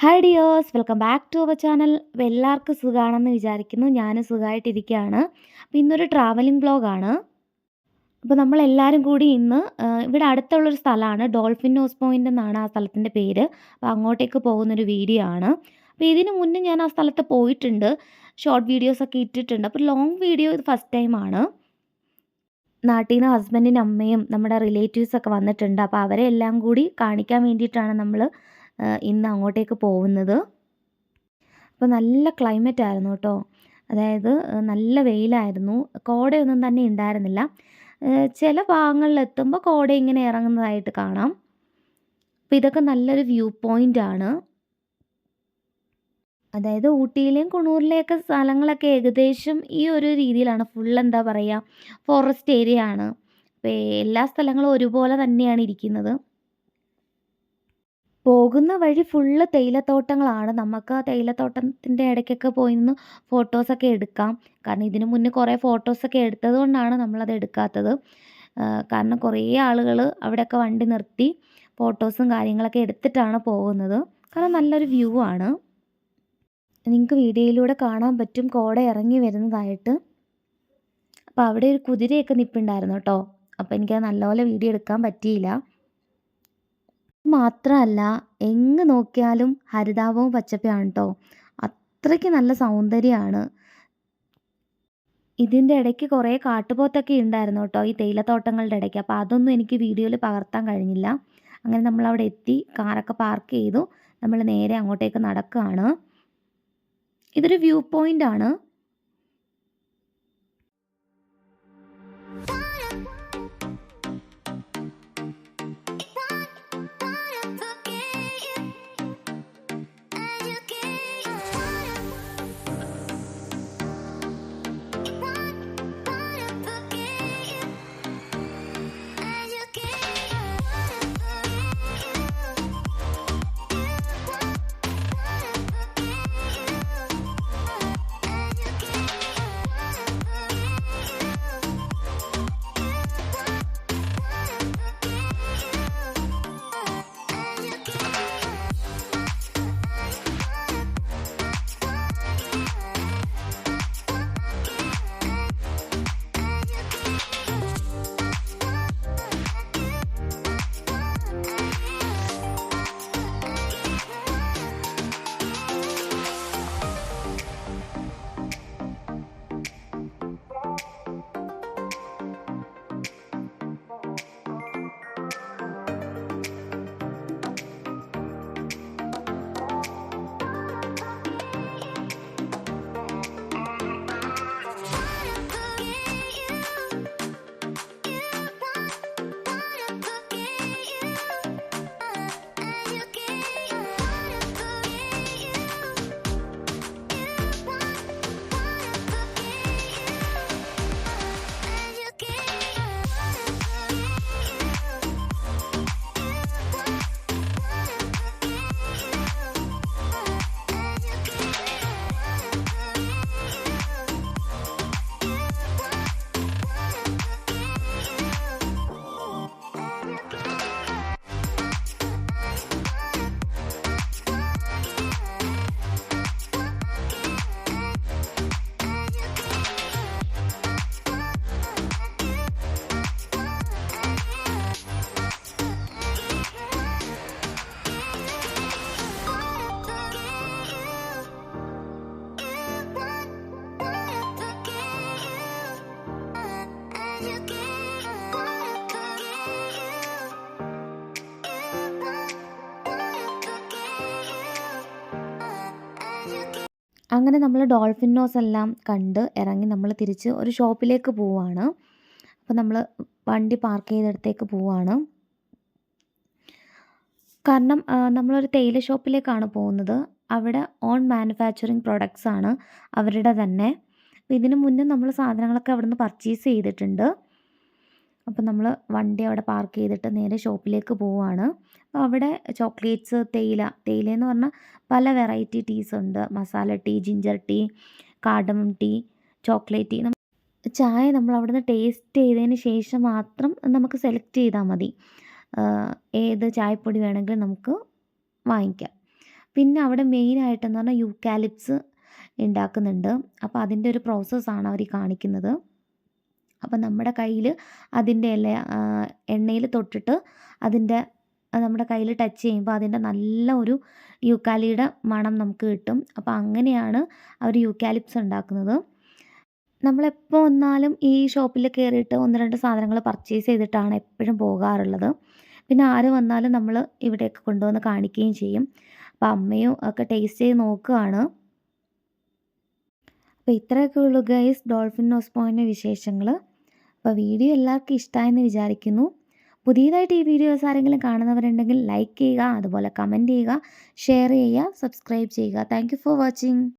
Hi dears, welcome back to our channel. അപ്പോൾ എല്ലാവർക്കും സുഖമാണെന്ന് വിചാരിക്കുന്നു. ഞാൻ സുഖമായിട്ടിരിക്കുകയാണ്. അപ്പോൾ ഇന്നൊരു ട്രാവലിംഗ് വ്ളോഗാണ്. അപ്പോൾ നമ്മളെല്ലാവരും കൂടി ഇന്ന് ഇവിടെ അടുത്തുള്ളൊരു സ്ഥലമാണ്, ഡോൾഫിൻ നോസ് പോയിൻ്റ് എന്നാണ് ആ സ്ഥലത്തിൻ്റെ പേര്. അപ്പോൾ അങ്ങോട്ടേക്ക് പോകുന്നൊരു വീഡിയോ ആണ്. അപ്പോൾ ഇതിന് മുന്നേ ഞാൻ ആ സ്ഥലത്ത് പോയിട്ടുണ്ട്, ഷോർട്ട് വീഡിയോസൊക്കെ ഇട്ടിട്ടുണ്ട്. അപ്പോൾ ലോങ് വീഡിയോ ഇത് ഫസ്റ്റ് ടൈമാണ്. നാട്ടിൽ നിന്ന് ഹസ്ബൻഡിൻ്റെ അമ്മയും നമ്മുടെ റിലേറ്റീവ്സൊക്കെ വന്നിട്ടുണ്ട്. അപ്പോൾ അവരെ എല്ലാം കൂടി കാണിക്കാൻ വേണ്ടിയിട്ടാണ് നമ്മൾ ഇന്ന് അങ്ങോട്ടേക്ക് പോകുന്നത്. അപ്പോൾ നല്ല ക്ലൈമറ്റ് ആയിരുന്നു കേട്ടോ. അതായത് നല്ല വെയിലായിരുന്നു, കോടയൊന്നും തന്നെ ഉണ്ടായിരുന്നില്ല. ചില ഭാഗങ്ങളിലെത്തുമ്പോൾ കോട ഇങ്ങനെ ഇറങ്ങുന്നതായിട്ട് കാണാം. അപ്പോൾ ഇതൊക്കെ നല്ലൊരു വ്യൂ പോയിൻ്റ് ആണ്. അതായത് ഊട്ടിയിലെയും കുണൂറിലെയൊക്കെ സ്ഥലങ്ങളൊക്കെ ഏകദേശം ഈ ഒരു രീതിയിലാണ്. ഫുൾ എന്താ പറയുക, ഫോറസ്റ്റ് ഏരിയ ആണ്. അപ്പോൾ എല്ലാ സ്ഥലങ്ങളും ഒരുപോലെ തന്നെയാണ് ഇരിക്കുന്നത്. പോകുന്ന വഴി ഫുള്ള് തേയിലത്തോട്ടങ്ങളാണ്. നമുക്ക് ആ തേയിലത്തോട്ടത്തിൻ്റെ ഇടയ്ക്കൊക്കെ പോയി നിന്ന് ഫോട്ടോസൊക്കെ എടുക്കാം. കാരണം ഇതിനു മുന്നേ കുറേ ഫോട്ടോസൊക്കെ എടുത്തത് കൊണ്ടാണ് നമ്മളത് എടുക്കാത്തത്. കാരണം കുറേ ആളുകൾ അവിടെയൊക്കെ വണ്ടി നിർത്തി ഫോട്ടോസും കാര്യങ്ങളൊക്കെ എടുത്തിട്ടാണ് പോകുന്നത്. കാരണം നല്ലൊരു വ്യൂ ആണ്. നിങ്ങൾക്ക് വീഡിയോയിലൂടെ കാണാൻ പറ്റും കോട ഇറങ്ങി വരുന്നതായിട്ട്. അപ്പോൾ അവിടെ ഒരു കുതിരയൊക്കെ നിൽപ്പുണ്ടായിരുന്നു കേട്ടോ. അപ്പോൾ എനിക്കത് നല്ലപോലെ വീഡിയോ എടുക്കാൻ പറ്റിയില്ല. മാത്രമല്ല, എങ്ങ് നോക്കിയാലും ഹരിതാപവും പച്ചപ്പുമാണ് കേട്ടോ. അത്രയ്ക്ക് നല്ല സൗന്ദര്യമാണ്. ഇതിൻ്റെ ഇടയ്ക്ക് കുറേ കാട്ടുപോത്തൊക്കെ ഉണ്ടായിരുന്നു കേട്ടോ, ഈ തേയിലത്തോട്ടങ്ങളുടെ ഇടയ്ക്ക്. അപ്പോൾ അതൊന്നും എനിക്ക് വീഡിയോയിൽ പകർത്താൻ കഴിഞ്ഞില്ല. അങ്ങനെ നമ്മളവിടെ എത്തി, കാറൊക്കെ പാർക്ക് ചെയ്തു. നമ്മൾ നേരെ അങ്ങോട്ടേക്ക് നടക്കുകയാണ്. ഇതൊരു വ്യൂ പോയിൻ്റ് ആണ്. അങ്ങനെ നമ്മൾ ഡോൾഫിൻ നോസ് എല്ലാം കണ്ട് ഇറങ്ങി നമ്മൾ തിരിച്ച് ഒരു ഷോപ്പിലേക്ക് പോവുകയാണ്. അപ്പോൾ നമ്മൾ വണ്ടി പാർക്ക് ചെയ്തിടത്തേക്ക് പോവുകയാണ്. കാരണം നമ്മളൊരു തേയില ഷോപ്പിലേക്കാണ് പോകുന്നത്. അവിടെ ഓൺ മാനുഫാക്ചറിങ് പ്രൊഡക്ട്സ് ആണ് അവരുടെ തന്നെ. അപ്പോൾ ഇതിന് മുന്നേ നമ്മൾ സാധനങ്ങളൊക്കെ അവിടെ നിന്ന് പർച്ചേസ് ചെയ്തിട്ടുണ്ട്. അപ്പോൾ നമ്മൾ വണ്ടി അവിടെ പാർക്ക് ചെയ്തിട്ട് നേരെ ഷോപ്പിലേക്ക് പോവുകയാണ്. അപ്പോൾ അവിടെ ചോക്ലേറ്റ്സ്, തേയിലയെന്ന് പറഞ്ഞാൽ പല വെറൈറ്റി ടീസ് ഉണ്ട്. Masala tea, ginger tea, cardamom tea, chocolate tea. ചായ നമ്മൾ അവിടുന്ന് ടേസ്റ്റ് ചെയ്തതിന് ശേഷം മാത്രം നമുക്ക് സെലക്ട് ചെയ്താൽ മതി. ഏത് ചായപ്പൊടി വേണമെങ്കിലും നമുക്ക് വാങ്ങിക്കാം. പിന്നെ അവിടെ മെയിനായിട്ടെന്ന് പറഞ്ഞാൽ യൂക്കാലിപ്സ് ഉണ്ടാക്കുന്നുണ്ട്. അപ്പോൾ അതിൻ്റെ ഒരു പ്രോസസ്സാണ് അവർ കാണിക്കുന്നത്. അപ്പം നമ്മുടെ കയ്യിൽ അതിൻ്റെ എണ്ണയിൽ തൊട്ടിട്ട് അതിൻ്റെ നമ്മുടെ കയ്യിൽ ടച്ച് ചെയ്യുമ്പോൾ അതിൻ്റെ നല്ല ഒരു യൂക്കാലിയുടെ മണം നമുക്ക് കിട്ടും. അപ്പോൾ അങ്ങനെയാണ് അവർ യൂക്കാലിപ്സ് ഉണ്ടാക്കുന്നത്. നമ്മളെപ്പോൾ വന്നാലും ഈ ഷോപ്പിൽ കയറിയിട്ട് 1, 2 സാധനങ്ങൾ പർച്ചേസ് ചെയ്തിട്ടാണ് എപ്പോഴും പോകാറുള്ളത്. പിന്നെ ആര് വന്നാലും നമ്മൾ ഇവിടെയൊക്കെ കൊണ്ടുവന്ന് കാണിക്കുകയും ചെയ്യും. അപ്പോൾ അമ്മയും ഒക്കെ ടേസ്റ്റ് ചെയ്ത് നോക്കുകയാണ്. അപ്പോൾ ഇത്രയൊക്കെ ഉള്ളൂ ഗൈസ് ഡോൾഫിൻ നോസ് പോയിൻ്റിൻ്റെ വിശേഷങ്ങൾ. അപ്പോൾ വീഡിയോ എല്ലാവർക്കും ഇഷ്ടമായെന്ന് വിചാരിക്കുന്നു. പുതിയതായിട്ട് ഈ വീഡിയോസ് ആരെങ്കിലും കാണുന്നവരുണ്ടെങ്കിൽ ലൈക്ക് ചെയ്യുക, അതുപോലെ കമൻറ്റ് ചെയ്യുക, ഷെയർ ചെയ്യുക, സബ്സ്ക്രൈബ് ചെയ്യുക. Thank you for watching.